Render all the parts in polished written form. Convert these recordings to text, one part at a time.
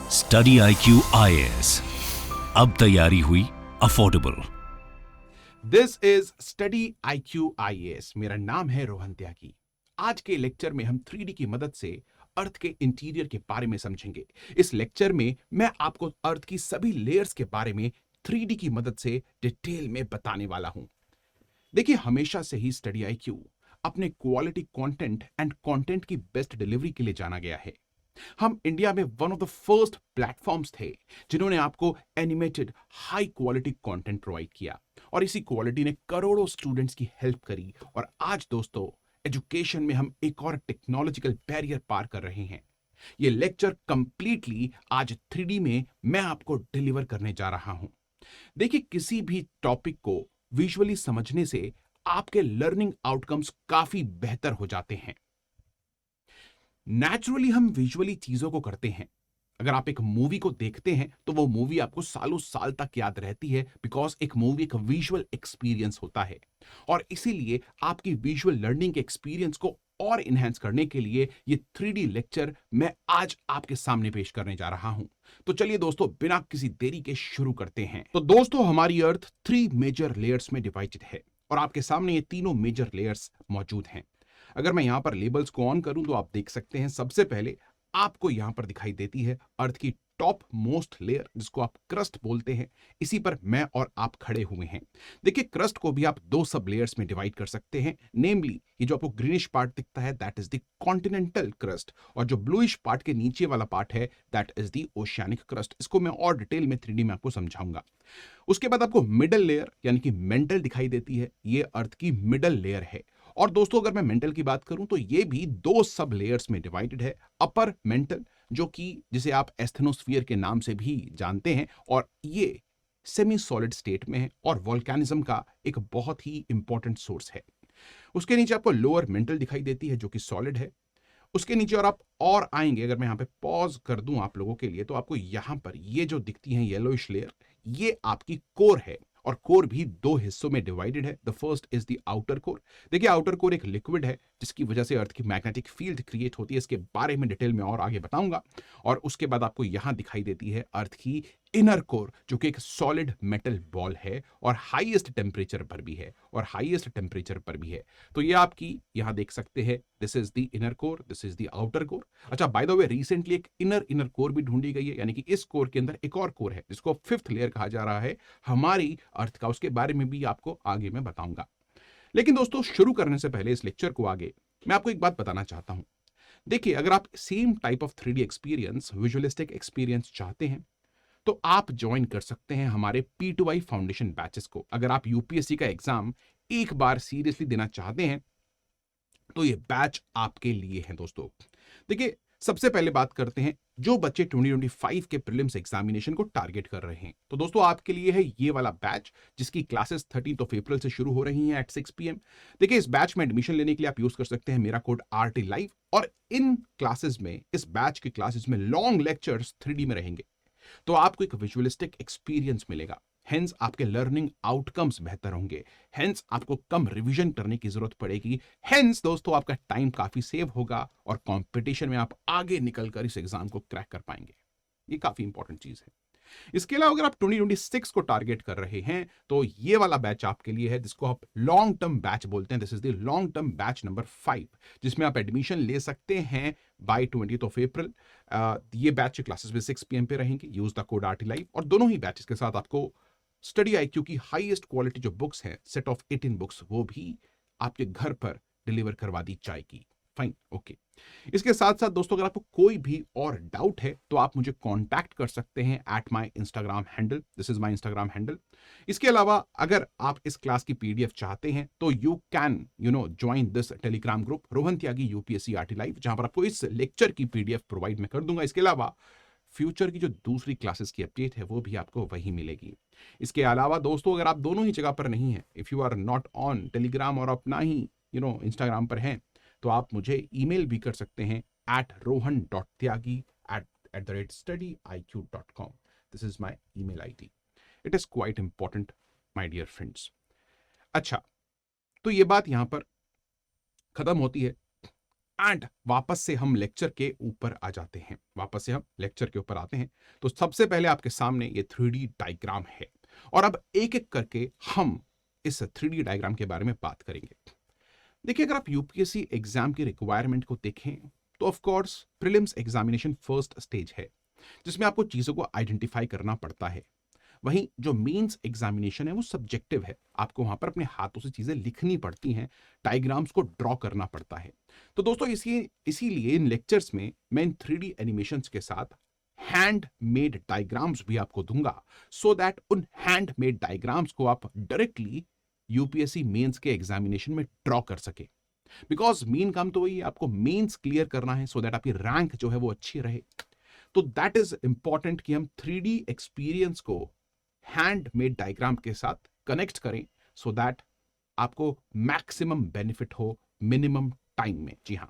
Study IQ IAS, अब तैयारी हुई affordable. This is study IQ IAS। मेरा नाम है रोहन त्यागी। आज के लेक्चर में हम 3D की मदद से अर्थ के इंटीरियर के बारे में समझेंगे। इस लेक्चर में मैं आपको अर्थ की सभी लेयर्स के बारे में 3D की मदद से डिटेल में बताने वाला हूं। देखिए, हमेशा से ही स्टडी IQ अपने क्वालिटी कंटेंट एंड कंटेंट की बेस्ट डिलीवरी के लिए जाना गया है। हम इंडिया में one of the first platforms थे जिन्होंने आपको animated high quality content provide किया, और इसी क्वालिटी ने करोड़ों स्टूडेंट्स की हेल्प करी। और आज दोस्तों, एजुकेशन में हम एक और टेक्नोलॉजिकल बैरियर पार कर रहे हैं। ये लेक्चर कंप्लीटली आज 3D में मैं आपको डिलीवर करने जा रहा हूं। देखिए, किसी भी टॉपिक को विजुअली समझने से आपके लर्निंग आउटकम्स काफी बेहतर हो जाते हैं। नेचुरली हम विजुअली चीजों को करते हैं। अगर आप एक मूवी को देखते हैं तो वो मूवी आपको सालों साल तक याद रहती है, बिकॉज एक मूवी एक विजुअल एक्सपीरियंस होता है। और इसीलिए आपकी विजुअल लर्निंग के एक्सपीरियंस को और इनहेंस करने के लिए ये 3D लेक्चर मैं आज आपके सामने पेश करने जा रहा हूं। तो चलिए दोस्तों, बिना किसी देरी के शुरू करते हैं। तो दोस्तों, हमारी अर्थ 3 मेजर लेयर्स में डिवाइडेड है और आपके सामने ये तीनों मेजर लेयर्स मौजूद हैं। अगर मैं यहां पर लेबल्स को ऑन करूं तो आप देख सकते हैं, सबसे पहले आपको यहां पर दिखाई देती है अर्थ की टॉप मोस्ट लेयर, जिसको आप क्रस्ट बोलते हैं। इसी पर मैं और आप खड़े हुए हैं। देखिए, क्रस्ट को भी आप दो सब लेयर्स में डिवाइड कर सकते हैं। नेमली, ये जो आपको ग्रीनिश पार्ट दिखता है that is the continental crust, और जो ब्लूइश पार्ट के नीचे वाला पार्ट है that is the oceanic crust. इसको मैं और डिटेल में 3D में आपको समझाऊंगा। उसके बाद आपको मिडल लेयर यानी कि मेंटल दिखाई देती है। ये अर्थ की मिडल लेयर है। और दोस्तों, अगर मैं मेंटल की बात करूं तो ये भी दो सब लेयर्स में डिवाइडेड है। अपर मेंटल, जो कि जिसे आप एस्थेनोस्फीयर के नाम से भी जानते हैं, और ये सेमी सॉलिड स्टेट में है और वोल्केनिज्म का एक बहुत ही इंपॉर्टेंट सोर्स है। उसके नीचे आपको लोअर मेंटल दिखाई देती है, जो कि सॉलिड है। उसके नीचे और आएंगे, अगर मैं यहां पे पॉज कर दूं आप लोगों के लिए, तो आपको यहां पर ये जो दिखती है येलोइश लेयर, ये आपकी कोर है। और कोर भी दो हिस्सों में डिवाइडेड है। The first is the outer core. देखिए, आउटर कोर एक लिक्विड है जिसकी वजह से अर्थ की मैग्नेटिक फील्ड क्रिएट होती है। इसके बारे में डिटेल में और आगे बताऊंगा। और उसके बाद आपको यहां दिखाई देती है अर्थ की इनर कोर, जो कि एक सॉलिड मेटल बॉल है और हाईएस्ट टेम्परेचर पर भी है, तो ये आपकी यहां देख सकते हैं, this is the inner core, this is the outer core. अच्छा, बाय द वे, रिसेंटली एक इनर कोर भी ढूंढी गई है, यानी कि इस कोर के अंदर एक और कोर है जिसको फिफ्थ लेयर कहा जा रहा है हमारी अर्थ का। उसके बारे में भी आपको आगे मैं बताऊंगा। लेकिन दोस्तों, शुरू करने से पहले इस लेक्चर को आगे मैं आपको एक बात बताना चाहता हूं। देखिए, अगर आप same type of 3D experience, visualistic experience चाहते हैं तो आप ज्वाइन कर सकते हैं हमारे P2I फाउंडेशन बैचेस को। अगर आप यूपीएससी का एग्जाम एक बार सीरियसली देना चाहते हैं तो ये बैच आपके लिए है दोस्तों। देखिए, सबसे पहले बात करते हैं जो बच्चे 2025 के प्रीलिम्स एग्जामिनेशन को टारगेट कर रहे हैं। तो दोस्तों, आपके लिए है ये वाला बैच, जिसकी क्लासेस 13 अप्रैल से शुरू हो रही हैं एट 6 PM। देखिए, इस बैच में एडमिशन लेने के लिए आप यूज कर सकते हैं मेरा कोड RT Live। और इन क्लासेस में, इस बैच की क्लासेस में लॉन्ग लेक्चर्स 3D में रहेंगे, तो आपको एक विजुअलिस्टिक एक्सपीरियंस मिलेगा। हेंस आपके लर्निंग आउटकम्स बेहतर होंगे। हेंस आपको कम रिवीजन करने की जरूरत पड़ेगी। हेंस दोस्तों, आपका टाइम काफी सेव होगा और कंपटीशन में आप आगे निकलकर इस एग्जाम को क्रैक कर पाएंगे। ये काफी इंपॉर्टेंट चीज है। इसके अलावा अगर आप 2026 को टारगेट कर रहे हैं तो ये वाला बैच आपके लिए है, जिसको आप लॉन्ग टर्म बैच बोलते हैं। This is the long term batch number 5, जिसमें आप एडमिशन ले सकते हैं बाय 20 अप्रैल। ये बैच की क्लासेस भी 6 PM पे रहेंगी। Use the code RT Live। और दोनों ही बैचेस के साथ आपको स्टडी IQ की हाईएस्ट क्वालिटी जो बुक्स हैं, सेट ऑफ 18 बुक्स, वो भी आपके घर पर डिलीवर करवा दी जाएगी। Fine, okay. इसके साथ साथ दोस्तों, अगर आपको कोई भी और डाउट है तो आप मुझे कांटेक्ट कर सकते हैं at my Instagram handle. This is my Instagram handle. इसके अलावा अगर आप इस क्लास की PDF चाहते हैं तो you can join this Telegram group Rohan Tyagi UPSC RT Live, जहां पर आपको इस लेक्चर की PDF प्रोवाइड मैं कर दूंगा। इसके अलावा फ्यूचर की जो दूसरी क्लासेस की अपडेट है वो भी आपको वही मिलेगी। इसके अलावा दोस्तों, अगर आप दोनों ही जगह पर नहीं हैं, if you are not on Telegram और अपना ही इंस्टाग्राम पर हैं, तो आप मुझे ईमेल भी कर सकते हैं at rohan.tyagi@studiiq.com। This is my email ID। It is quite important my dear friends. अच्छा, तो ये बात यहां पर खत्म होती है। एंड वापस से हम लेक्चर के ऊपर आ जाते हैं, वापस से हम लेक्चर के ऊपर आते हैं। तो सबसे पहले आपके सामने ये 3D डायग्राम है और अब एक एक करके हम इस 3D डायग्राम के बारे में बात करेंगे। देखिए, अगर आप यूपीएससी एग्जाम की रिक्वायरमेंट को देखें तो of course prelims examination first stage है जिसमें आपको चीजों को आइडेंटिफाई करना पड़ता है। वहीं जो मेंस एग्जामिनेशन है वो सब्जेक्टिव है, आपको वहां पर अपने हाथों से चीजें लिखनी पड़ती हैं, डायग्राम्स को ड्रॉ करना पड़ता है। तो दोस्तों इसीलिए इन लेक्चर्स में मैं इन 3D एनिमेशंस के साथ हैंड मेड डायग्राम्स भी आपको दूंगा, सो दैट उन हैंड मेड डायग्राम्स को आप डायरेक्टली यूपीएससी मेंस के एग्जामिनेशन में ड्रॉ कर सके। बिकॉज मेन काम तो वही है, आपको मेंस क्लियर करना है सो दैट आपकी रैंक जो है वो अच्छी रहे। तो दैट इज इंपॉर्टेंट कि हम 3D एक्सपीरियंस को हैंड मेड डायग्राम के साथ कनेक्ट करें सो दैट आपको मैक्सिमम बेनिफिट हो मिनिमम टाइम में। जी हां,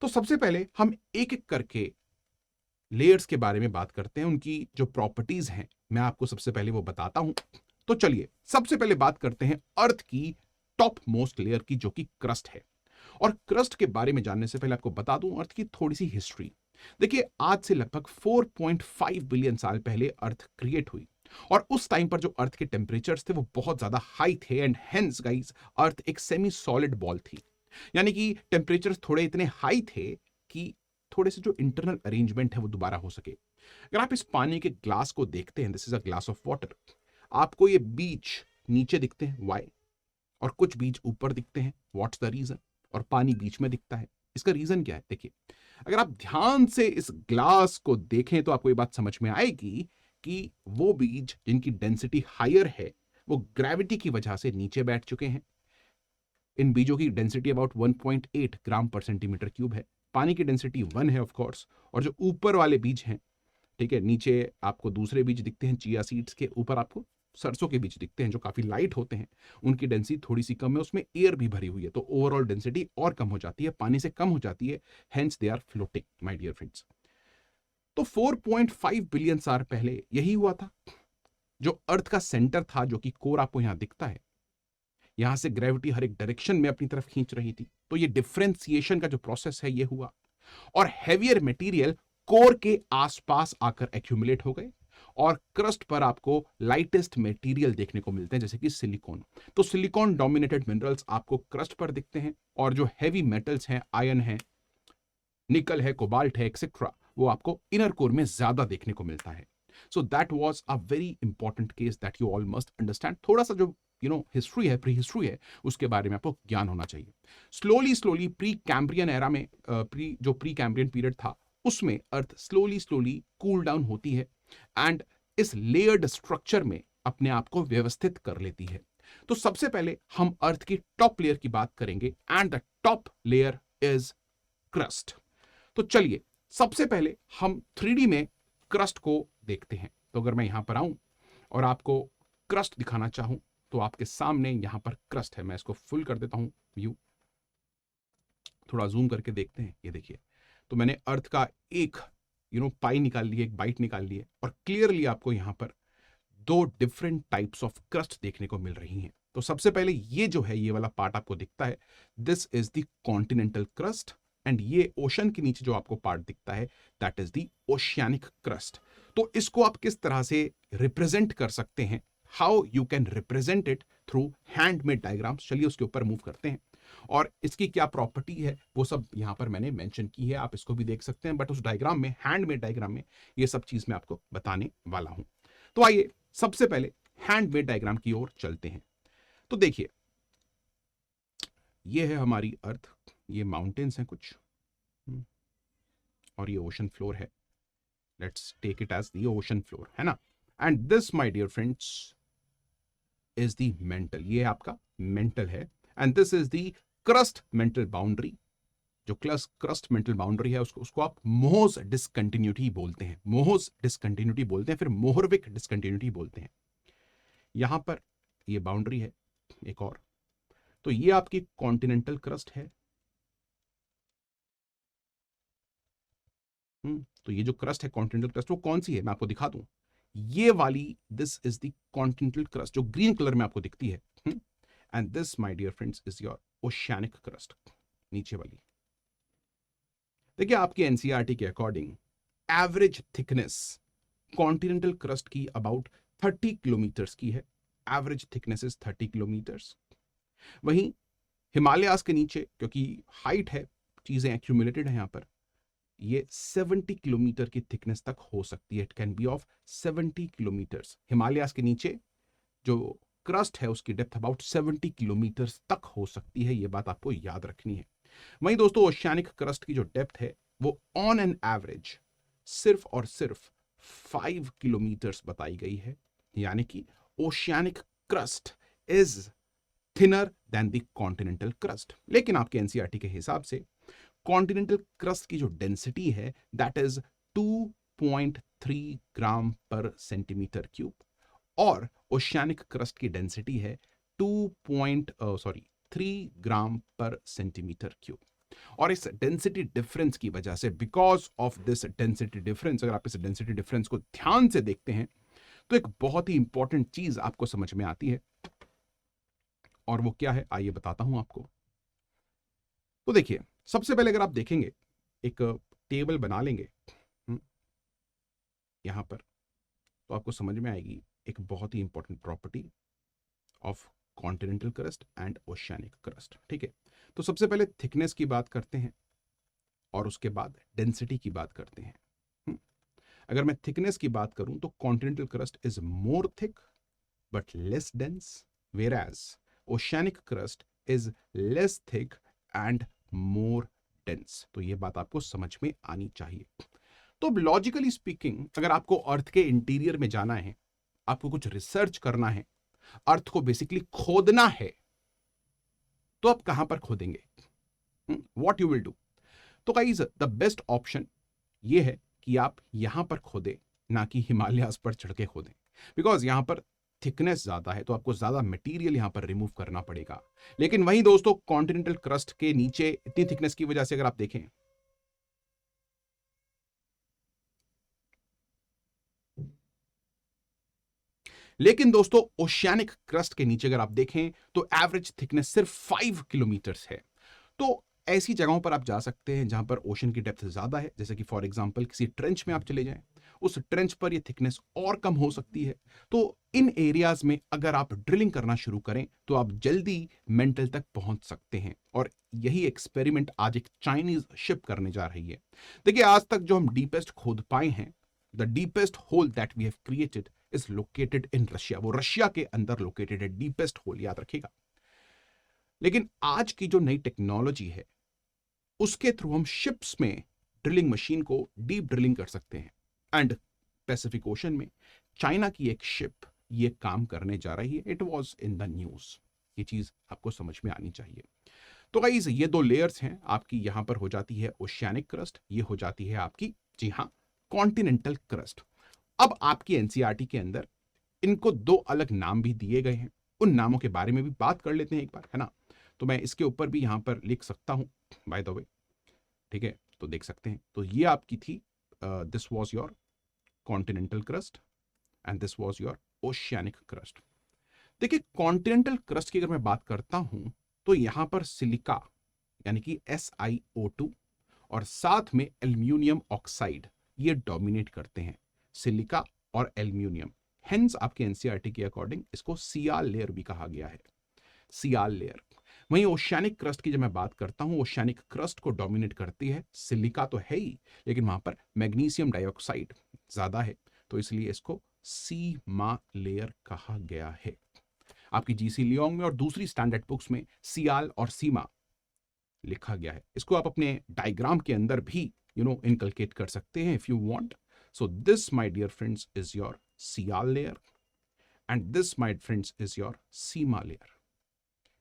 तो सबसे पहले हम एक एक करके लेयर्स के बारे में बात करते हैं, उनकी जो प्रॉपर्टीज हैं मैं आपको सबसे पहले वो बताता हूं। तो चलिए सबसे पहले बात करते हैं अर्थ की टॉप मोस्ट लेयर की, जो कि क्रस्ट है। और क्रस्ट के बारे में जानने से पहले आपको बता दूं अर्थ की थोड़ी सी हिस्ट्री। देखिए, आज से लगभग 4.5 बिलियन साल पहले अर्थ क्रिएट हुई और उस टाइम पर जो अर्थ के टेम्परेचर्स थे वो बहुत ज्यादा हाई थे एंड हेंस गाइस अर्थ एक सेमी सॉलिड बॉल थी। यानी कि टेम्परेचर्स थोड़े इतने हाई थे कि थोड़े से जो इंटरनल अरेंजमेंट है वो दोबारा हो सके। अगर आप इस पानी के ग्लास को देखते हैं, this is a glass of water, आपको ये बीच नीचे दिखते हैं, वाई, और कुछ बीच ऊपर दिखते हैं, व्हाट्स द रीजन, और पानी बीच में दिखता है। इसका रीजन क्या है? देखिए, अगर आप ध्यान से इस ग्लास को देखें तो आपको ये बात समझ में आएगी कि वो बीज जिनकी डेंसिटी हायर है वो ग्रेविटी की वजह से नीचे बैठ चुके हैं। इन बीजों की डेंसिटी अबाउट 1.8 ग्राम पर सेंटीमीटर क्यूब है, पानी की डेंसिटी 1 है ऑफ कोर्स। और जो ऊपर वाले बीज हैं, ठीक है, नीचे आपको दूसरे बीज दिखते हैं चिया सीड्स के, ऊपर आपको सरसों के बीज दिखते हैं जो काफी लाइट होते हैं, उनकी डेंसिटी थोड़ी सी कम है, उसमें एयर भी भरी हुई है, तो ओवरऑल डेंसिटी और कम हो जाती है, पानी से कम हो जाती है, hence they are floating my dear friends. तो 4.5 बिलियन साल पहले यही हुआ था। जो अर्थ का सेंटर था, जो कि कोर आपको यहां दिखता है, यहां से ग्रेविटी हर एक डायरेक्शन में अपनी तरफ खींच रही थी, तो ये डिफरेंशिएशन का जो प्रोसेस है ये हुआ और हैवियर मटेरियल कोर के आसपास आकर एक्यूमुलेट हो गए और क्रस्ट पर आपको लाइटेस्ट मटेरियल देखने को मिलते हैं जैसे कि सिलिकॉन। तो सिलिकॉन डोमिनेटेड मिनरल्स आपको क्रस्ट पर दिखते हैं और जो हैवी मेटल्स हैं, आयन है, निकल है, कोबाल्ट है, एक्सेट्रा, वो आपको इनर कोर में ज्यादा देखने को मिलता है। So that was a very important case that you all must understand. थोड़ा सा जो हिस्ट्री है, प्री हिस्ट्री है, उसके बारे में आपको ज्ञान होना चाहिए। स्लोली प्री कैम्ब्रियन एरा में, प्री कैम्ब्रियन पीरियड था, उसमें अर्थ स्लोली कूल डाउन होती है एंड इस लेयर्ड स्ट्रक्चर में अपने आप को व्यवस्थित कर लेती है। तो सबसे पहले हम अर्थ की टॉप लेयर की बात करेंगे and the top layer is crust. तो चलिए सबसे पहले हम 3D में क्रस्ट को देखते हैं। तो अगर मैं यहां पर आऊं और आपको क्रस्ट दिखाना चाहूं तो आपके सामने यहां पर क्रस्ट है। मैं इसको फुल कर देता हूं व्यू, थोड़ा जूम करके देखते हैं। ये देखिए, तो मैंने अर्थ का एक पाई निकाल ली है, एक बाइट निकाल ली है और क्लियरली आपको यहां पर दो डिफरेंट टाइप्स ऑफ क्रस्ट देखने को मिल रही हैं। तो सबसे पहले ये जो है, ये वाला पार्ट आपको दिखता है, this is the continental crust and ये ओशन के नीचे जो आपको पार्ट दिखता है that is the oceanic crust. तो इसको आप किस तरह से रिप्रेजेंट कर सकते हैं, how you can represent it through handmade diagrams, चलिए उसके ऊपर मूव करते हैं। और इसकी क्या प्रॉपर्टी है वो सब यहां पर मैंने मेंशन की है, आप इसको भी देख सकते हैं, बट उस डायग्राम में, हैंडमेड डायग्राम में, ये सब चीज मैं आपको बताने वाला हूं। तो आइए सबसे पहले हैंडमेड डायग्राम की ओर चलते हैं। तो देखिए, ये है हमारी अर्थ, ये माउंटेन्स हैं कुछ और ये ओशन फ्लोर है, let's take it as the ocean floor, है ना। And this my dear friends is the mantle, ये आपका मेंटल है and this is the crust mantle boundary. जो क्रस्ट मेंटल बाउंड्री है उसको आप मोहर्स डिसकंटिन्यूटी बोलते हैं, मोहर्स डिसकंटिन्यूटी बोलते हैं, फिर मोहरविक डिसकंटिन्यूटी बोलते हैं। यहां पर ये बाउंड्री है एक और, तो ये आपकी कॉन्टिनेंटल क्रस्ट है। तो ये जो क्रस्ट है कॉन्टिनेंटल क्रस्ट, वो कौन सी है मैं आपको दिखा दूं, ये वाली, this is the continental crust जो ग्रीन कलर में आपको दिखती है। And this my dear friends is your oceanic crust, नीचे वाली। देखिए आपकी एनसीईआरटी के according average thickness continental crust की अबाउट 30 किलोमीटर्स की है। Average thickness is 30 kilometres. वहीं हिमालयाज के नीचे, क्योंकि हाइट है, चीजें एक्यूमुलेटेड है यहां पर, ये 70 किलोमीटर की थिकनेस तक हो सकती है। It can be of 70 kilometres. Himalayas के नीचे जो क्रस्ट है उसकी डेप्थ अबाउट 70 किलोमीटर तक हो सकती है। ये बात आपको याद रखनी है। वहीं दोस्तों ओशियानिक क्रस्ट की जो डेप्थ है वो ऑन एन एवरेज सिर्फ और सिर्फ 5 किलोमीटर्स बताई गई है। यानी कि oceanic crust is thinner than the continental crust. लेकिन आपके एनसीईआरटी के हिसाब से कॉन्टिनेंटल क्रस्ट की जो डेंसिटी है दैट इज 2.3 ग्राम पर सेंटीमीटर क्यूब और ओशियानिक क्रस्ट की डेंसिटी है 3 ग्राम पर सेंटीमीटर क्यूब। और इस डेंसिटी डिफरेंस की वजह से, because of this density difference, अगर आप इस डेंसिटी डिफरेंस को ध्यान से देखते हैं तो एक बहुत ही इंपॉर्टेंट चीज आपको समझ में आती है। और वो क्या है आइए बताता हूं आपको। तो देखिए सबसे पहले अगर आप देखेंगे, एक टेबल बना लेंगे यहां पर, तो आपको समझ में आएगी एक बहुत ही important property of continental crust and oceanic crust. ठीक है, तो सबसे पहले थिकनेस की बात करते हैं और उसके बाद डेंसिटी की बात करते हैं। अगर मैं थिकनेस की बात करूं तो continental crust is more thick but less dense, वेराज oceanic crust is less thick and more dense. तो ये बात आपको समझ में आनी चाहिए। तो लॉजिकली स्पीकिंग, अगर आपको अर्थ के इंटीरियर में जाना है, आपको कुछ रिसर्च करना है, अर्थ को बेसिकली खोदना है, तो आप कहां पर खोदेंगे? What you will do? तो गाइस द बेस्ट ऑप्शन ये है कि आप यहां पर खोदें, ना कि हिमालयास पर चढ़ के खोदें। बिकॉज यहां पर थिकनेस ज्यादा है तो आपको ज्यादा मटेरियल यहां पर रिमूव करना पड़ेगा। लेकिन वहीं दोस्तों कॉन्टिनेंटल क्रस्ट के नीचे इतनी थिकनेस की वजह से अगर आप देखें, लेकिन दोस्तों ओशियानिक क्रस्ट के नीचे अगर आप देखें तो एवरेज थिकनेस सिर्फ 5 किलोमीटर्स है। तो ऐसी जगहों पर आप जा सकते हैं जहां पर ओशन की डेप्थ ज्यादा है, जैसे कि फॉर एग्जांपल किसी ट्रेंच में आप चले जाएं, उस ट्रेंच पर ये थिकनेस और कम हो सकती है। तो इन एरियाज में अगर आप ड्रिलिंग करना शुरू करें तो आप जल्दी मेंटल तक पहुंच सकते हैं। और यही एक्सपेरिमेंट आज एक चाइनीज शिप करने जा रही है। देखिए आज तक जो हम डीपेस्ट खोद पाए हैं, the deepest hole that we have created is located in Russia. वो रशिया के अंदर लोकेटेड है डीपेस्ट होल, याद रखिएगा। लेकिन आज की जो नई टेक्नोलॉजी है उसके थ्रू हम शिप्स में ड्रिलिंग मशीन को डीप ड्रिलिंग कर सकते हैं। एंड पैसिफिक ओशन में चाइना की एक शिप ये काम करने जा रही है। It was in the news. ये चीज आपको समझ में आनी चाहिए। तो गाइस ये दो लेयर्स हैं आपकी। यहां पर हो जाती है ओशियानिक क्रस्ट, ये हो जाती है आपकी, जी हां, कॉन्टिनेंटल क्रस्ट। अब आपकी एनसीईआरटी के अंदर इनको दो अलग नाम भी दिए गए हैं। उन नामों के बारे में भी बात कर लेते हैं एक बार, है ना। तो मैं इसके ऊपर भी यहां पर लिख सकता हूं बाय द वे, ठीक है, तो देख सकते हैं। तो ये आपकी थी, this was your continental crust and this was your oceanic crust. देखिए कॉन्टिनेंटल क्रस्ट की अगर मैं बात करता हूं तो यहां पर सिलिका यानी कि SiO2 और साथ में एल्यूमिनियम ऑक्साइड ये डोमिनेट करते हैं, सिलिका और एल्यूमिनियम। हेंस आपके एनसीईआरटी के अकॉर्डिंग इसको सियाल लेयर भी कहा गया है, सियाल लेयर। वहीं ओशियानिक क्रस्ट की जब मैं बात करता हूं, ओशियानिक क्रस्ट को डोमिनेट करती है सिलिका तो है ही, लेकिन वहां पर मैग्नीशियम डाइऑक्साइड ज्यादा है, तो इसलिए इसको सीमा लेयर कहा गया है। आपकी जीसी लियोंग में और दूसरी स्टैंडर्ड बुक्स में सियाल और सीमा लिखा गया है। इसको आप अपने डायग्राम के अंदर भी इनकलकेट कर सकते हैं if you want. So this my dear friends is your sial layer and this my friends is your sima layer.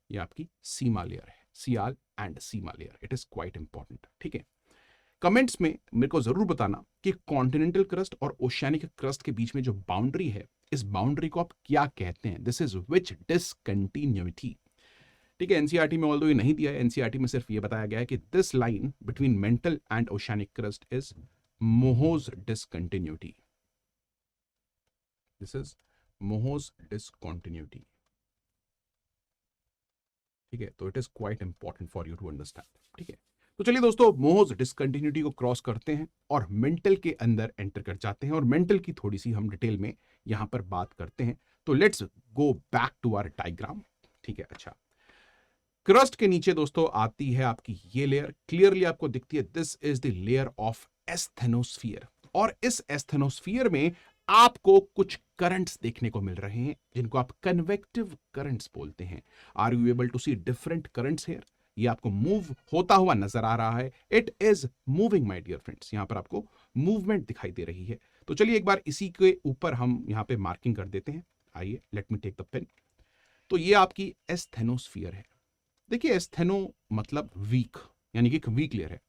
ये आपकी सीमा लेयर है, sial and sima layer. It is quite important, ठीक है। Comments में मेरे को जरूर बताना कि कॉन्टिनेंटल क्रस्ट और ओशियानिक क्रस्ट के बीच में जो बाउंड्री है, इस बाउंड्री को आप क्या कहते हैं? This is which discontinuity. ठीक है, एनसीईआरटी में ऑल्दो ये नहीं दिया है, एनसीईआरटी में सिर्फ ये बताया गया है कि this line between mantle and oceanic crust is Moho's discontinuity. This is Moho's discontinuity, ठीक है। तो it is quite important for you to understand, ठीक है। तो चलिए दोस्तों, मोहज डिसकंटिन्यूटी को क्रॉस करते हैं और मेंटल के अंदर एंटर कर जाते हैं और मेंटल की थोड़ी सी हम डिटेल में यहां पर बात करते हैं। तो let's go back to our diagram. ठीक है, अच्छा, क्रस्ट के नीचे दोस्तों आती है आपकी ये लेयर, क्लियरली आपको दिखती है, this is the layer of asthenosphere. और इस एस्थेनोस्फीयर में आपको कुछ करंट्स देखने को मिल रहे हैं जिनको आप कन्वेक्टिव करंट्स बोलते हैं। Are you able to see different currents here? ये आपको मूव होता हुआ नजर आ रहा है। It is moving my dear friends, यहां पर आपको मूवमेंट दिखाई दे रही है। तो चलिए एक बार इसी के ऊपर हम यहां पे मार्किंग कर देते हैं। आइए, let me take the pen. तो ये आपकी एस्थेनोस्फीयर है। देखिए, एस्थेनो मतलब वीक, यानी कि एक वीक लेयर है,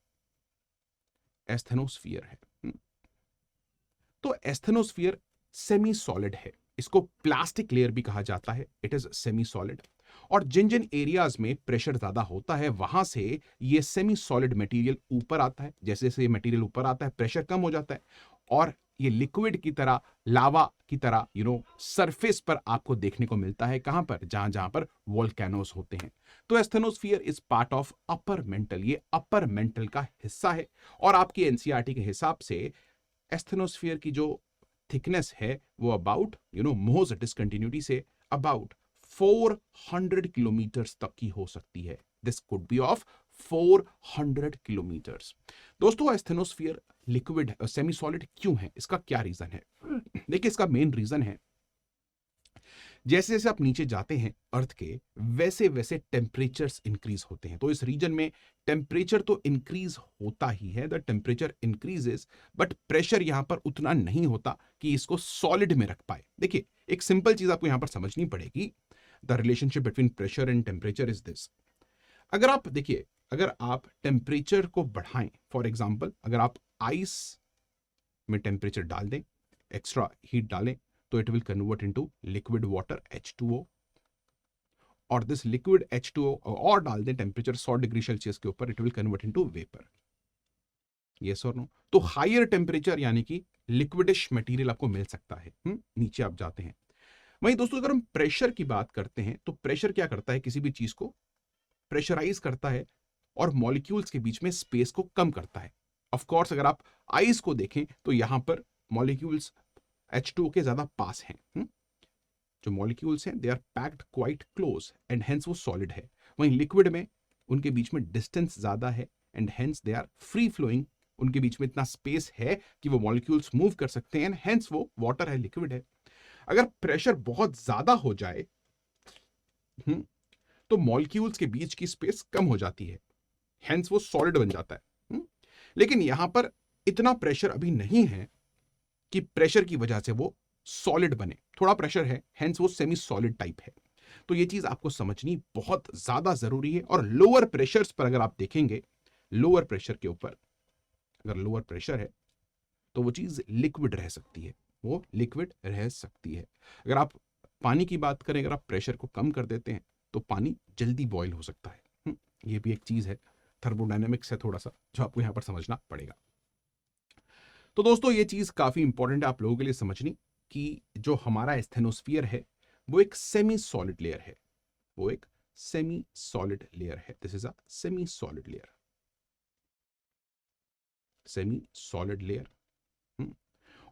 एस्थेनोस्फीयर है। तो एस्थेनोस्फीयर सेमी सॉलिड है, इसको प्लास्टिक लेयर भी कहा जाता है। It is semi solid. और जिन जिन एरियाज में प्रेशर ज्यादा होता है वहां से ये सेमी सॉलिड मटेरियल ऊपर आता है। जैसे जैसे ये मटेरियल ऊपर आता है प्रेशर कम हो जाता है और ये लिक्विड की तरह, लावा की तरह सरफेस पर आपको देखने को मिलता है। कहां पर? जहां जहां पर वोल्केनोस होते हैं। तो asthenosphere is part of upper mental, ये अपर मेंटल का हिस्सा है। और आपकी एनसीईआरटी के हिसाब से एस्थेनोस्फीयर की जो थिकनेस है वो अबाउट मोहज डिसकंटिन्यूटी से अबाउट 400 किलोमीटर्स तक की हो सकती है। This could be of 400 kilometres. दोस्तों, एस्थेनोस्फीयर लिक्विड सेमी सॉलिड क्यों है? इसका क्या रीजन है? देखिए, इसका मेन रीजन है, जैसे जैसे आप नीचे जाते हैं अर्थ के, वैसे वैसे टेम्परेचर्स इंक्रीज होते हैं। तो इस रीजन में टेम्परेचर तो इंक्रीज होता ही है, the temperature increases, but pressure यहां पर उतना नहीं होता कि इसको सॉलिड में रख पाए। देखिए, एक सिंपल चीज आपको यहां पर समझनी पड़ेगी। The relationship between pressure and temperature is this. अगर आप देखिए, अगर आप टेम्परेचर को बढ़ाएं, फॉर एग्जाम्पल अगर आप आइस में टेम्परेचर डाल दें, एक्स्ट्रा हीट डालें, तो it will convert into liquid water H2O। और दिस लिक्विड H2O और डाल दें टेम्परेचर 100 डिग्री सेल्सियस के ऊपर, it will convert into vapour. Yes और नो? तो हायर टेम्परेचर यानी कि लिक्विडिश मटेरियल आपको मिल सकता है। नीचे आप जाते हैं। वहीं दोस्तों, अगर हम प्रेशर की बात करते हैं तो प्रेशर क्या करता है? किसी भी चीज को प्रेशराइज करता है और मॉलिक्यूल्स के बीच में स्पेस को कम करता है। ऑफ कोर्स, अगर आप आइस को देखें तो यहां पर मॉलिक्यूल्स H2O के ज्यादा पास हैं। जो मॉलिक्यूल्स हैं they are packed quite close and hence वो सॉलिड है। वहीं लिक्विड में उनके बीच में डिस्टेंस ज्यादा है and hence they are free flowing. उनके बीच में इतना स्पेस है कि वो मॉलिक्यूल्स मूव कर सकते हैं एंड हेंस वो वाटर है, लिक्विड है। अगर प्रेशर बहुत ज्यादा हो जाए तो मॉलिक्यूल्स के बीच की स्पेस कम हो जाती है, हेंस वो सॉलिड बन जाता है। लेकिन यहां पर इतना प्रेशर अभी नहीं है कि प्रेशर की वजह से वो सॉलिड बने। थोड़ा प्रेशर है, हेंस वो सेमी सॉलिड टाइप है। तो ये चीज आपको समझनी बहुत ज्यादा जरूरी है। और लोअर प्रेशर्स पर अगर आप देखेंगे, लोअर प्रेशर के ऊपर अगर लोअर प्रेशर है तो वो चीज लिक्विड रह सकती है, वो लिक्विड रह सकती है। अगर आप पानी की बात करें, अगर आप प्रेशर को कम कर देते हैं तो पानी जल्दी बॉयल हो सकता है। ये भी एक चीज है, थर्मोडायनेमिक्स है थोड़ा सा, जो आपको यहां पर समझना पड़ेगा। तो दोस्तों, ये चीज काफी इंपॉर्टेंट है आप लोगों के लिए समझनी कि जो हमारा एस्थेनोस्फीयर है वो एक सेमी सॉलिड लेयर है, वो एक सेमी सॉलिड लेयर है। This is a semi solid layer, semi solid layer.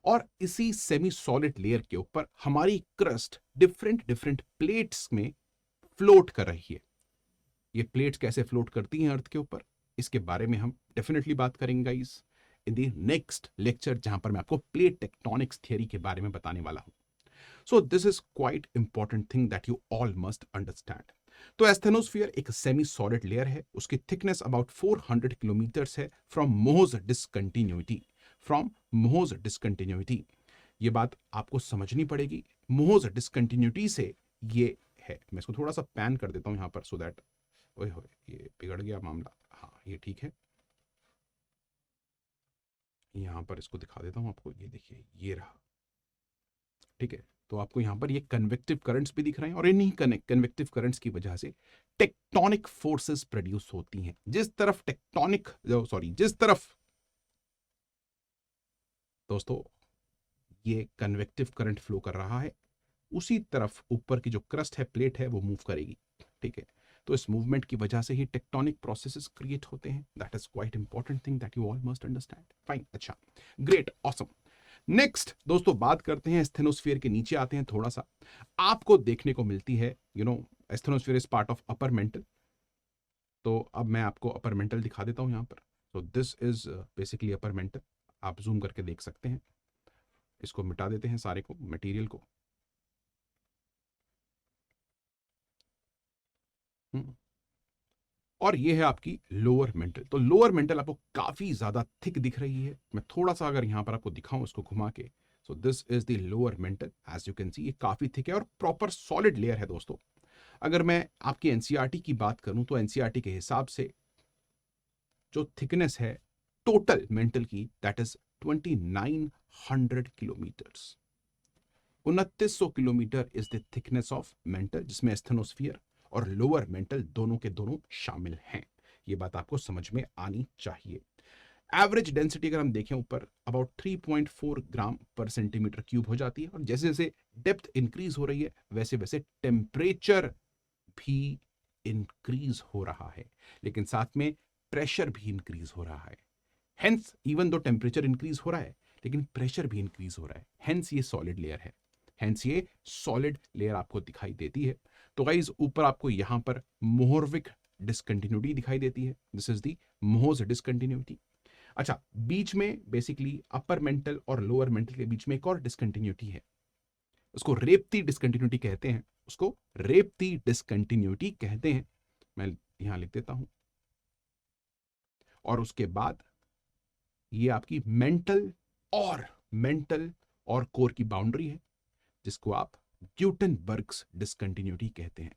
और इसी सेमी सॉलिड लेयर के ऊपर हमारी क्रस्ट डिफरेंट डिफरेंट प्लेट्स में फ्लोट कर रही है। ये प्लेट्स कैसे फ्लोट करती हैं अर्थ के ऊपर, इसके बारे में हम डेफिनेटली बात करेंगे guys in the next lecture, जहां पर मैं आपको प्लेट टेक्टोनिक्स थियरी के बारे में बताने वाला हूं। सो this is quite important thing that you all must understand. तो एस्थेनोस्फीयर एक सेमी सॉलिड लेयर है, उसकी थिकनेस अबाउट 400 किलोमीटर्स है फ्रॉम मोहज डिसकंटिन्यूटी, फ्रॉम मोहज डिसकंटिन्यूटी। ये बात आपको समझनी पड़ेगी। मोहज डिसकंटिन्यूटी से ये है, मैं इसको थोड़ा सा पैन कर देता हूं यहां पर, सो दैट ओए होए ये बिगड़ गया मामला। हाँ, ये ठीक है। यहां पर इसको दिखा देता हूं आपको, ये देखिए ये रहा। ठीक है, तो आपको यहां पर ये कन्वेक्टिव करंट्स भी दिख रहे हैं और इन्हीं कन्वेक्टिव करंट्स की वजह से टेक्टोनिक फोर्सेस प्रोड्यूस होती हैं। जिस तरफ जिस तरफ दोस्तों ये कन्वेक्टिव करंट फ्लो कर रहा है, उसी तरफ ऊपर की जो क्रस्ट है, प्लेट है, वो मूव करेगी। ठीक है, तो इस मूवमेंट की वजह से ही टेक्टोनिक प्रोसेसेस क्रिएट होते हैं। That is quite important thing that you all must understand. Fine, अच्छा, ग्रेट, ऑसम। नेक्स्ट दोस्तों बात करते हैं स्टेनोस्फीयर के नीचे आते हैं थोड़ा सा। आपको देखने को मिलती है asthenosphere is part of upper mantle. तो अब मैं आपको अपर मेंटल दिखा देता हूं यहां पर। तो this is basically upper mantle, आप जूम करके देख सकते हैं। इसको मिटा देते हैं सारे को, मटेरियल को। और ये है आपकी लोअर मेंटल। तो लोअर मेंटल आपको काफी ज्यादा थिक दिख रही है। मैं थोड़ा सा अगर यहां पर आपको दिखाऊं इसको घुमा के, so this is the lower mantle. As you can see ये काफी थिक है और प्रॉपर सॉलिड लेयर है दोस्तों। अगर मैं आपकी एनसीईआरटी की बात करूं तो एनसीईआरटी के हिसाब से जो थिकनेस है टोटल मेंटल की, that is 2900 kilometres. 2900 kilometre is the thickness of mental, जिसमें स्टेनोस्फीयर और लोअर मेंटल दोनों के दोनों शामिल हैं। ये बात आपको समझ में आनी चाहिए। एवरेज डेंसिटी अगर हम देखें ऊपर, अबाउट 3.4 ग्राम पर सेंटीमीटर क्यूब हो जाती है। और जैसे जैसे डेप्थ इंक्रीज हो रही है वैसे वैसे टेम्परेचर भी इंक्रीज हो रहा है, लेकिन साथ में प्रेशर भी इंक्रीज हो रहा है। Hence even though temperature increase हो रहा है लेकिन प्रेशर भी इंक्रीज हो रहा है, हेंस ये सॉलिड लेयर है। हेंस ये सॉलिड लेयर आपको दिखाई देती है। तो गाइज ऊपर आपको यहां पर मोहरविक डिसकंटिन्यूटी दिखाई देती है। This is the Mohr's discontinuity. अच्छा, बीच में बेसिकली अपर मेंटल और लोअर मेंटल के बीच में एक और डिसकंटिन्यूटी है, उसको रेप्ती डिसकंटिन्यूटी कहते हैं। उसको रेप्ती डिसकंटिन्यूटी कहते हैं। मैं यहां लिख देता हूं। और उसके बाद ये आपकी मेंटल और कोर की बाउंड्री है, जिसको आप ग्यूटेनबर्ग्स डिसकंटिन्यूटी कहते हैं।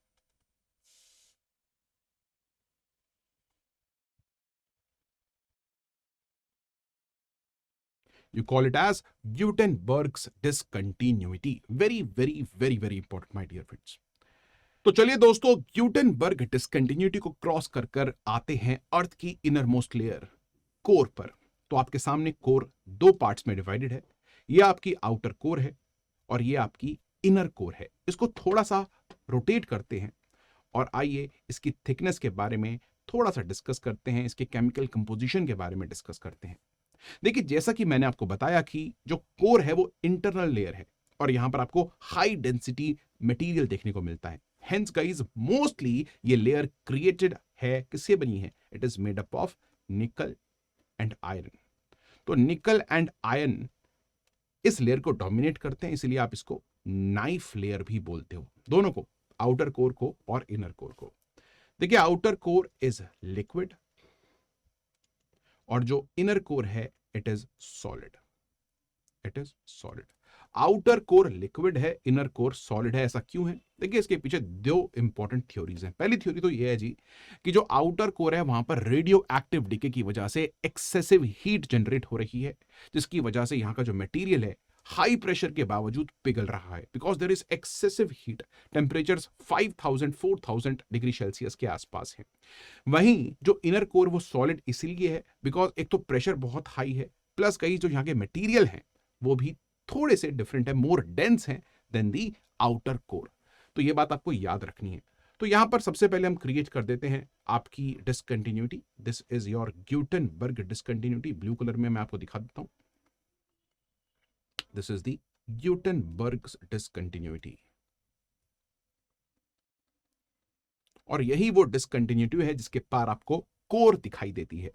You call it as Gutenberg's discontinuity. Very, very, very, very important, my dear friends. तो चलिए दोस्तों, ग्यूटेनबर्ग डिसकंटिन्यूटी को क्रॉस कर कर आते हैं अर्थ की इनर मोस्ट लेयर, कोर पर। तो आपके सामने कोर दो पार्ट्स में डिवाइडेड है। ये आपकी आउटर कोर है और ये आपकी इनर कोर है। इसको थोड़ा सा रोटेट करते हैं और आइए इसकी थिकनेस के बारे में थोड़ा सा डिस्कस करते हैं, इसके केमिकल कंपोजिशन के बारे में डिस्कस करते हैं। देखिए, जैसा कि मैंने आपको बताया कि जो कोर है वो इंटरनल लेयर है और यहां पर आपको हाई डेंसिटी मटेरियल देखने को मिलता है। हेंस गाइस, मोस्टली ये लेयर क्रिएटेड है, किससे बनी है? It is made up of निकल एंड आयरन। तो निकल एंड आयरन इस लेयर को डोमिनेट करते हैं, इसलिए आप इसको नाइफ लेयर भी बोलते हो, दोनों को, आउटर कोर को और इनर कोर को। देखिए, आउटर कोर इज लिक्विड और जो इनर कोर है it is solid. It is solid. Outer core liquid है, इनर कोर सॉलिड है। ऐसा क्यों है? देखिए, इसके पीछे दो इंपॉर्टेंट थ्योरीज हैं। पहली थ्योरी तो यह है जी कि जो आउटर कोर है वहां पर रेडियो एक्टिव डिके की वजह से एक्सेसिव हीट जनरेट हो रही है, जिसकी वजह से यहां का जो मटेरियल है हाई प्रेशर के बावजूद पिघल रहा है, because there is excessive heat. Temperature 5000-4000 degree Celsius के आसपास है। वहीं जो इनर कोर वो सॉलिड इसलिए है बिकॉज एक तो प्रेशर बहुत हाई है, प्लस कई जो यहाँ के मटेरियल हैं वो भी थोड़े से डिफरेंट है, मोर डेंस है देन दी आउटर कोर। तो ये बात आपको याद रखनी है। तो यहां पर सबसे पहले हम क्रिएट कर देते हैं आपकी discontinuity. This is your Gutenberg discontinuity. Blue colour में मैं आपको दिखा देता हूं। This is the Gutenberg discontinuity और यही वो डिसकंटिन्यूटी है जिसके पार आपको कोर दिखाई देती है।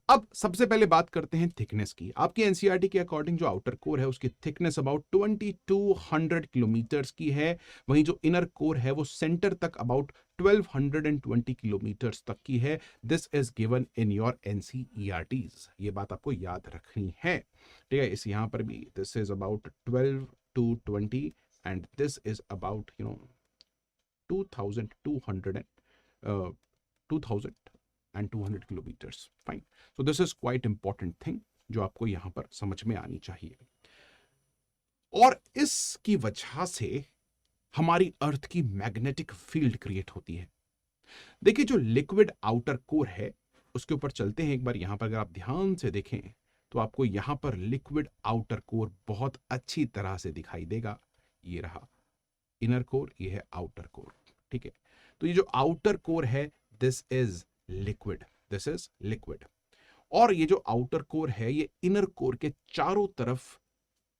अब सबसे पहले बात करते हैं थिकनेस की। आपकी एनसीईआरटी के अकॉर्डिंग जो आउटर कोर है उसकी थिकनेस अबाउट 2200 किलोमीटर्स की है। वहीं जो इनर कोर है वो सेंटर तक अबाउट 1220 किलोमीटर्स तक की है। This is given in your NCERTs. ये बात आपको याद रखनी है, ठीक है। इस यहां पर भी this is about 12 to 20 and this is about 2200 kilometres. Fine. So this is quite important thing जो आपको यहां पर समझ में आनी चाहिए। और इसकी वजह से हमारी अर्थ की मैग्नेटिक फील्ड क्रिएट होती है। देखिए, जो लिक्विड आउटर कोर है उसके ऊपर चलते हैं एक बार। यहां पर अगर आप ध्यान से देखें तो आपको यहां पर लिक्विड आउटर कोर बहुत अच्छी तरह से दिखाई देगा। ये रहा इनर कोर, ये है आउटर कोर, ठीक है। तो ये जो आउटर कोर है, this is liquid, this is liquid. और ये जो आउटर कोर है ये इनर कोर के चारों तरफ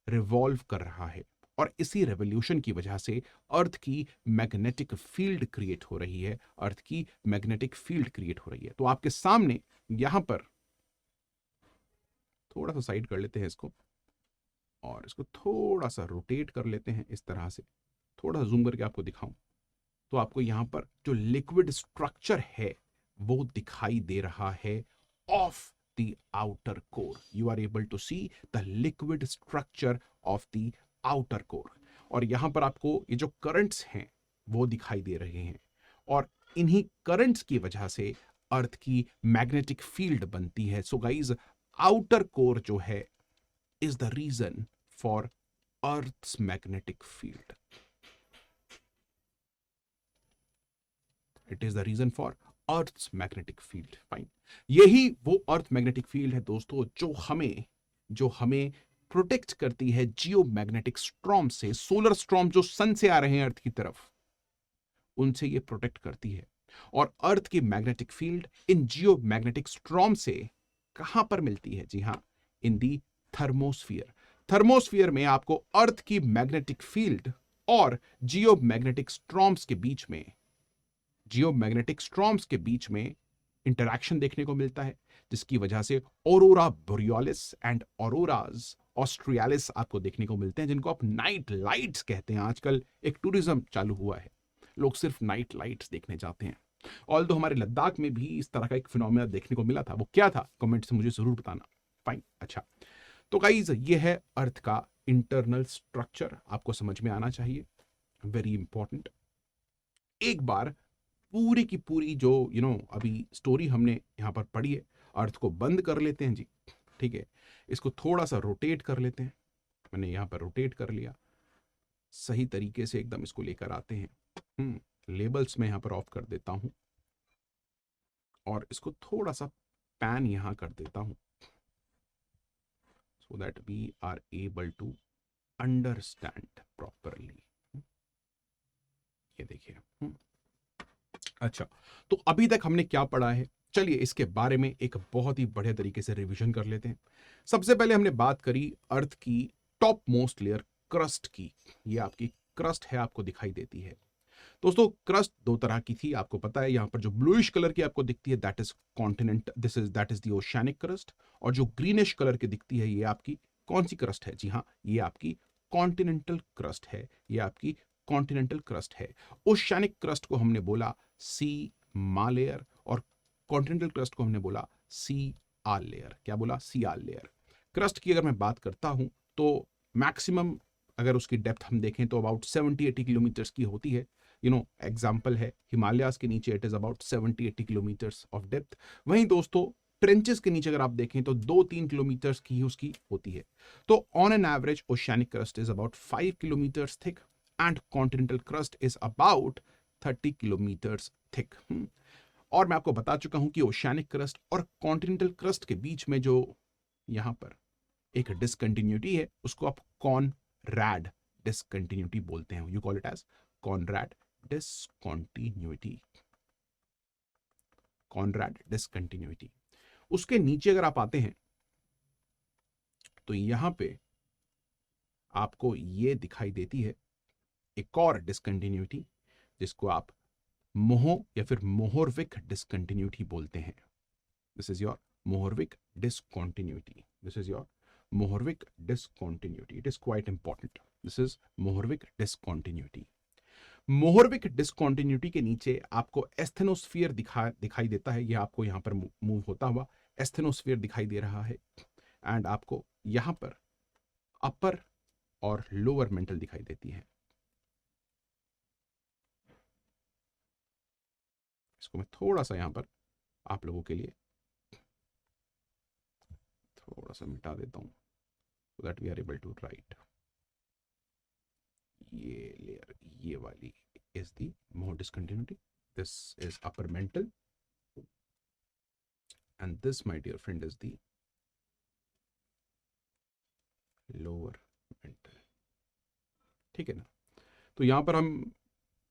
रिवॉल्व कर रहा है, और इसी रेवोल्यूशन की वजह से अर्थ की मैग्नेटिक फील्ड क्रिएट हो रही है, अर्थ की मैग्नेटिक फील्ड क्रिएट हो रही है। तो आपके सामने यहां पर थोड़ा सा साइड कर लेते हैं इसको, और इसको थोड़ा सा रोटेट कर लेते हैं इस तरह से, थोड़ा सा जूम करके आपको दिखाऊं तो आपको यहां पर जो लिक्विड स्ट्रक्चर है वो दिखाई दे रहा है of the outer core. You are able to see the liquid structure of the outer core. और यहां पर आपको ये जो करंट्स हैं वो दिखाई दे रहे हैं, और इन्हीं करंट्स की वजह से अर्थ की मैग्नेटिक फील्ड बनती है। सो गाइज, आउटर कोर जो है is the reason for earth's magnetic field. It is the reason for earth's magnetic field. Fine, यही वो अर्थ मैग्नेटिक फील्ड है दोस्तों जो हमें प्रोटेक्ट करती है जियो मैग्नेटिक स्ट्रॉम से। सोलर स्ट्रॉम जो सन से आ रहे हैं अर्थ की तरफ, उनसे ये प्रोटेक्ट करती है। और अर्थ की मैग्नेटिक फील्ड इन जियो मैग्नेटिक स्ट्रॉम से कहां पर मिलती है? जी हां, इन दी थर्मोस्फियर। थर्मोस्फियर में आपको अर्थ की मैग्नेटिक फील्ड और जियो मैग्नेटिक स्ट्रॉम्स के बीच में इंटरैक्शन देखने को मिलता है, जिसकी वजह से ऑरोरा बोरियोलिस एंड ऑरोराज ऑस्ट्रियालिस आपको देखने को मिलते हैं, जिनको आप नाइट लाइट्स कहते हैं। आजकल एक टूरिज्म चालू हुआ है, लोग सिर्फ नाइट लाइट्स देखने जाते हैं। ऑल दो हमारे लद्दाख में भी इस तरह का एक फिनोमेना देखने को मिला था, वो क्या था कमेंट से मुझे जरूर बताना। फाइन, अच्छा, तो गाइज ये है अर्थ का इंटरनल स्ट्रक्चर, आपको समझ में आना चाहिए, वेरी इंपॉर्टेंट। एक बार पूरी की पूरी जो अभी स्टोरी हमने यहां पर पढ़ी है, अर्थ को बंद कर लेते हैं जी। ठीक है, इसको थोड़ा सा रोटेट कर लेते हैं, मैंने यहां पर रोटेट कर लिया, सही तरीके से एकदम इसको लेकर आते हैं। लेबल्स में यहां पर ऑफ कर देता हूं, और इसको थोड़ा सा पैन यहां कर देता हूं, so that we are able to understand properly। ये देखिए। अच्छा, तो अभी तक हमने क्या पढ़ा है, चलिए इसके बारे में एक बहुत ही बढ़िया तरीके से रिवीजन कर लेते हैं। सबसे पहले हमने बात करी अर्थ की टॉप मोस्ट लेयर क्रस्ट की। ये आपकी क्रस्ट है, आपको दिखाई देती है दोस्तों। क्रस्ट दो तरह की थी, आपको पता है। यहां पर जो ब्लूइश कलर की आपको दिखती है that is continent, that is the oceanic crust. और जो ग्रीनिश कलर की दिखती है ये आपकी कौन सी क्रस्ट है? जी हाँ, ये आपकी कॉन्टिनेंटल क्रस्ट है, ये आपकी कॉन्टिनेंटल क्रस्ट है। ओशियनिक क्रस्ट को हमने बोला सी मा लेयर, और कॉन्टिनेंटल क्रस्ट को हमने बोला सी आर लेयर। क्या बोला? C R layer. क्रस्ट की अगर मैं बात करता हूं तो मैक्सिमम अगर उसकी डेप्थ हम देखें तो अबाउट 70-80 किलोमीटर्स की होती है। एग्जाम्पल है हिमालयाज के नीचे it is about 70-80 kilometres of depth. वहीं दोस्तों ट्रेंचेस के नीचे अगर आप देखें तो 2-3 किलोमीटर्स की ही उसकी होती है। तो on an average oceanic crust is about 5 kilometres thick and continental crust is about 30 kilometres thick. और मैं आपको बता चुका हूं कि ओशियनिक क्रस्ट और कॉन्टिनेंटल क्रस्ट के बीच में जो यहां पर एक डिसकंटिन्यूटी है उसको आप कॉनरैड डिसकंटिन्यूटी बोलते हैं। You call it as Conrad discontinuity, Conrad discontinuity. उसके नीचे अगर आप आते हैं तो यहां पे आपको ये दिखाई देती है एक और डिसकंटिन्यूटी, जिसको आप मोहो या फिर मोहरविक डिसकंटिन्यूटी बोलते हैं। This is your Mohorovicic discontinuity, this is your Mohorovicic discontinuity. It is quite important, this is Mohorovicic discontinuity. Mohorovicic discontinuity के नीचे आपको एस्थेनोस्फीयर दिखाई देता है। यह आपको यहां पर मूव होता हुआ एस्थेनोस्फीयर दिखाई दे रहा है, एंड आपको यहां पर अपर और लोअर मेंटल दिखाई देती है। इसको मैं थोड़ा सा यहां पर आप लोगों के लिए थोड़ा सा मिटा देता हूं, so that we are able to write। ये लेयर, ये वाली is the Mohr discontinuity, this is upper mental, and this my dear friend is the lower mental। ठीक है ना? तो यहां पर हम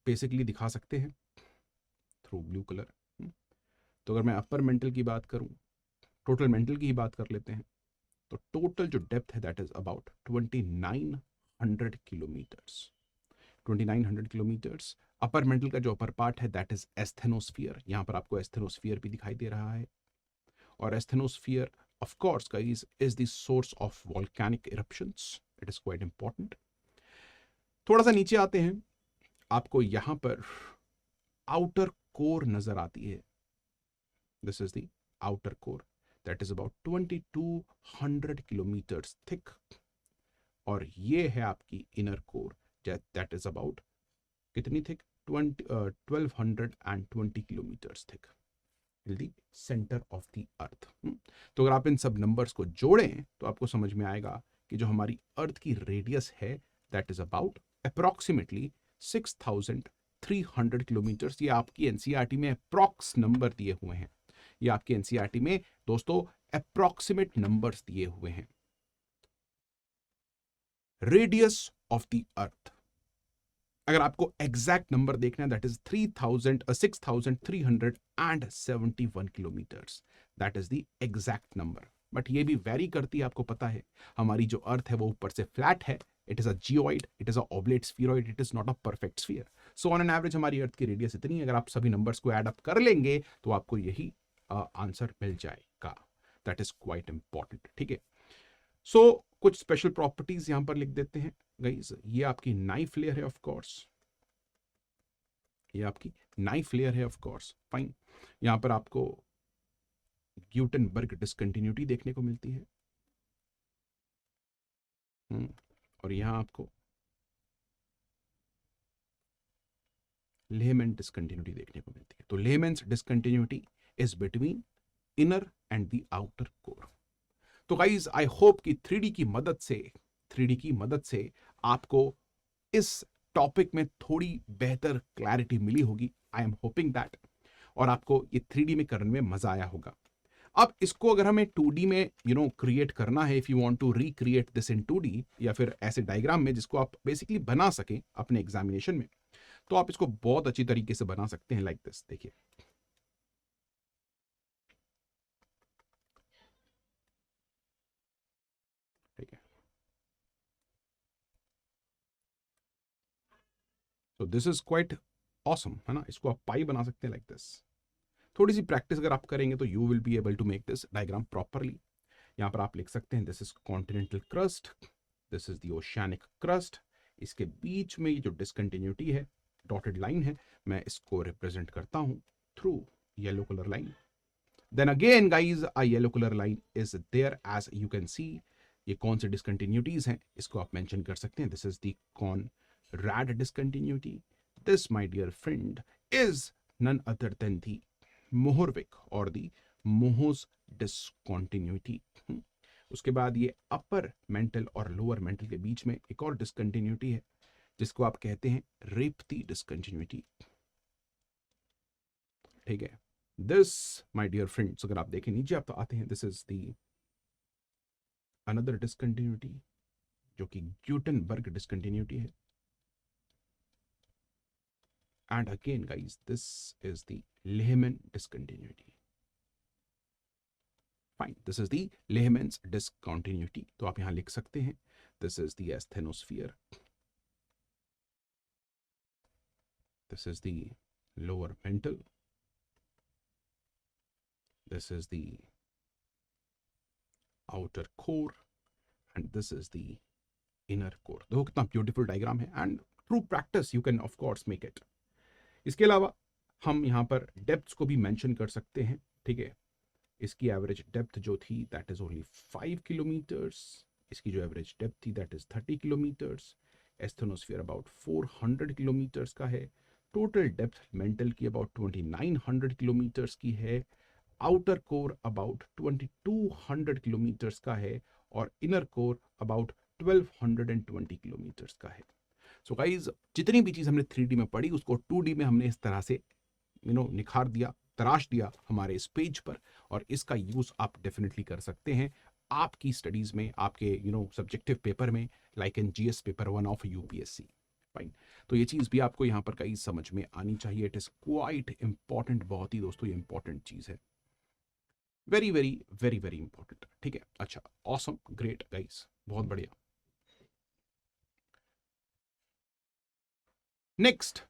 बेसिकली दिखा सकते हैं थ्रू ब्लू कलर। तो अगर मैं अपर मेंटल की बात करूं, टोटल मेंटल की ही बात कर लेते हैं, तो टोटल जो डेप्थ है that is about 2900 kilometres. 2900 kilometres. Upper mantle का जो अपर पार्ट है दैट इज एस्थेनोस्फियर। यहां पर आपको एस्थेनोस्फियर भी दिखाई दे रहा है, और asthenosphere of course guys is the source of volcanic eruptions. It is quite important. थोड़ा सा नीचे आते हैं, आपको यहां पर आउटर कोर नजर आती है। This is the outer core that is about 2200 kilometres thick, और ये है आपकी inner core that is about कितनी thick, 1220 kilometres thick, the centre of the earth. तो अगर आप इन सब नंबर्स को जोड़ें तो आपको समझ में आएगा कि जो हमारी अर्थ की रेडियस है that is about approximately 6300 kilometres. ये आपकी एनसीईआरटी में अप्रॉक्स नंबर दिए हुए हैं। ये आपकी एनसीईआरटी में दोस्तों अप्रॉक्सीमेट नंबर्स दिए हुए हैं। रेडियस ऑफ द अर्थ, अगर आपको एग्जैक्ट नंबर देखना है that is 6371 kilometres. That is the exact number. But ये भी वेरी करती है, आपको पता है हमारी जो अर्थ है वो ऊपर से फ्लैट है, it is a geoid, it is a oblate spheroid, it is not a perfect sphere. So on an average हमारी अर्थ की रेडियस इतनी है। अगर आप सभी नंबर्स को ऐड अप कर लेंगे तो आपको यही आंसर मिल जाएगा। दैट इज क्वाइट इंपॉर्टेंट, ठीक है। सो कुछ स्पेशल प्रॉपर्टीज यहां पर लिख देते हैं गाइस। ये आपकी नाइफ लेयर है ऑफ कोर्स, ये आपकी नाइफ लेयर है ऑफ कोर्स, फाइन। यहां पर आपको ग्यूटेनबर्ग डिस्कंटिन्यूटी देखने को मिलती है, और यहां आपको लेहमैन डिस्कंटिन्यूटी देखने को मिलती है। तो Lehmann's discontinuity is between inner and the outer core. तो गाइस आई होप कि 3D की मदद से आपको इस टॉपिक में थोड़ी बेहतर क्लैरिटी मिली होगी। आई एम होपिंग दैट, और आपको ये 3D में करने में मजा आया होगा। अब इसको अगर हमें 2D में क्रिएट करना है, if you want to recreate this in 2D, या फिर ऐसे डायग्राम में जिसको आप बेसिकली बना सकें अपने एग्जामिनेशन में, तो आप इसको बहुत अच्छी तरीके से बना सकते हैं लाइक दिस। देखिए, ठीक है। तो दिस इज क्वाइट ऑसम, है ना। इसको आप पाई बना सकते हैं लाइक दिस। थोड़ी सी प्रैक्टिस अगर आप करेंगे तो you will be able to make this diagram properly. यहां पर आप लिख सकते हैं this is continental crust, this is the oceanic crust. इसके बीच में ये जो डिसकंटिन्यूटी है, डॉटेड लाइन है, मैं इसको रिप्रेजेंट करता हूं through yellow colour line. Then again guys a yellow colour line is there as you can see. ये कौन से डिसकंटिन्यूटीज हैं इसको आप मेंशन कर सकते हैं। This is the Conrad discontinuity. This, my dear friend, is none other than the Mohrvik or the Mohs discontinuity. उसके बाद ये अपर मेंटल और लोअर मेंटल के बीच में एक और डिसकंटिन्यूटी है जिसको आप कहते हैं रेपती डिसकंटिन्यूटी, ठीक है। दिस माय डियर फ्रेंड्स, अगर आप देखें नीचे आप तो आते हैं, this is the another discontinuity जो कि ग्यूटेनबर्ग डिसकंटिन्यूटी है। And again guys, this is the Lehman discontinuity. Fine, this is the Lehman's discontinuity. तो आप यहां लिख सकते हैं this is the asthenosphere, this is the lower mental, this is the outer core, and this is the inner core. देखो कितना beautiful diagram है, and through practice you can of course make it. इसके अलावा हम यहाँ पर depths को भी मेंशन कर सकते हैं, ठीक है। इसकी एवरेज डेप्थ जो थी दैट इज ओनली 5 किलोमीटर्स। इसकी जो एवरेज डेप्थ थी that is 30 kilometres. Asthenosphere about 400 kilometres का है। टोटल डेप्थ मेंटल की अबाउट 2900 किलोमीटर्स की है। आउटर कोर अबाउट 2200 किलोमीटर्स का है, और इनर कोर अबाउट 1220 किलोमीटर्स का है। सो गाइज, जितनी भी चीज़ हमने 3D में पढ़ी उसको 2D में हमने इस तरह से निखार दिया, तराश दिया हमारे इस पेज पर, और इसका यूज़ आप डेफिनेटली कर सकते हैं आपकी स्टडीज़ में, आपके सब्जेक्टिव पेपर में, like in GS paper 1 of UPSC। Fine. तो ये चीज़ भी आपको यहाँ पर कहीं समझ में आनी चाहिए। इट इज़ क्वाइट इंपॉर्टेंट, बहुत ही दोस्तों ये इंपॉर्टेंट चीज़ है, very very very very important. ठीक है, अच्छा, ऑसम, ग्रेट गाइस, बहुत बढ़िया। नेक्स्ट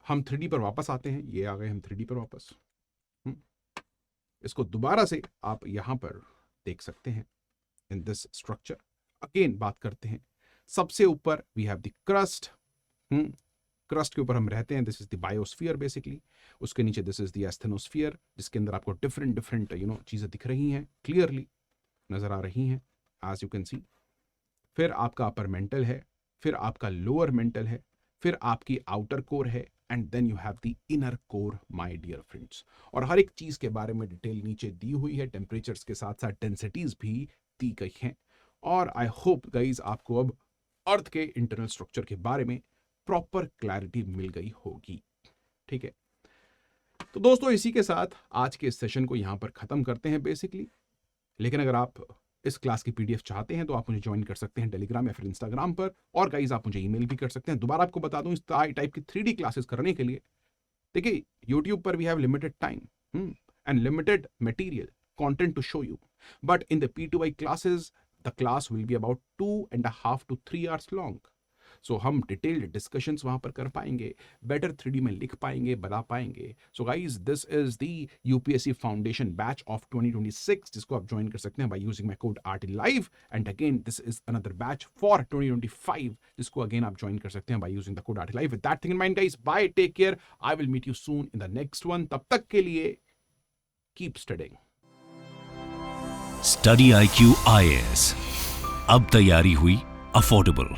हम 3D पर वापस आते हैं। ये आ गए हम 3D पर वापस। इसको दोबारा से आप यहां पर देख सकते हैं इन दिस स्ट्रक्चर। अगेन बात करते हैं, सबसे ऊपर we have the crust. Crust के ऊपर हम रहते हैं, this is the biosphere basically. उसके नीचे दिस इज द एस्थेनोस्फीयर, जिसके अंदर आपको डिफरेंट डिफरेंट चीजें दिख रही हैं, क्लियरली नजर आ रही हैं, एज यू कैन सी। फिर आपका अपर मेंटल है, फिर आपका लोअर मेंटल है, फिर आपकी आउटर कोर है, and then you have the inner core my dear friends. और हर एक चीज के बारे में डिटेल नीचे दी हुई है, टेम्परेचर्स के साथ साथ डेंसिटीज भी दी गई हैं। और आई होप गाइज आपको अब अर्थ के इंटरनल स्ट्रक्चर के बारे में प्रॉपर क्लैरिटी मिल गई होगी। ठीक है, तो दोस्तों इसी के साथ आज के इस सेशन को यहां पर खत्म करते हैं बेसिकली। लेकिन अगर आप इस क्लास की पीडीएफ चाहते हैं तो आप मुझे ज्वाइन कर सकते हैं टेलीग्राम या फिर इंस्टाग्राम पर, और गाइज आप मुझे ईमेल भी कर सकते हैं। दोबारा आपको बता दूं, इस टाइप की 3D क्लासेस करने के लिए देखिए यूट्यूब पर we have limited time and limited material content to show you, but in the P2I classes the class will be about 2.5 to 3 hours long. So हम डिटेल्ड डिस्कशंस वहां पर कर पाएंगे, बेटर 3D में लिख पाएंगे, बता पाएंगे। So guys this is the UPSC foundation batch of 2026, जिसको आप ज्वाइन कर सकते हैं by using my code RTLive। And again this is another batch for 2025, जिसको अगेन आप ज्वाइन कर सकते हैं by using the code RTLive। With that thing in mind guys, bye, take care, I will meet you soon in the next one. तब तक के लिए keep studying. Study IQ IAS, अब तैयारी हुई अफोर्डेबल।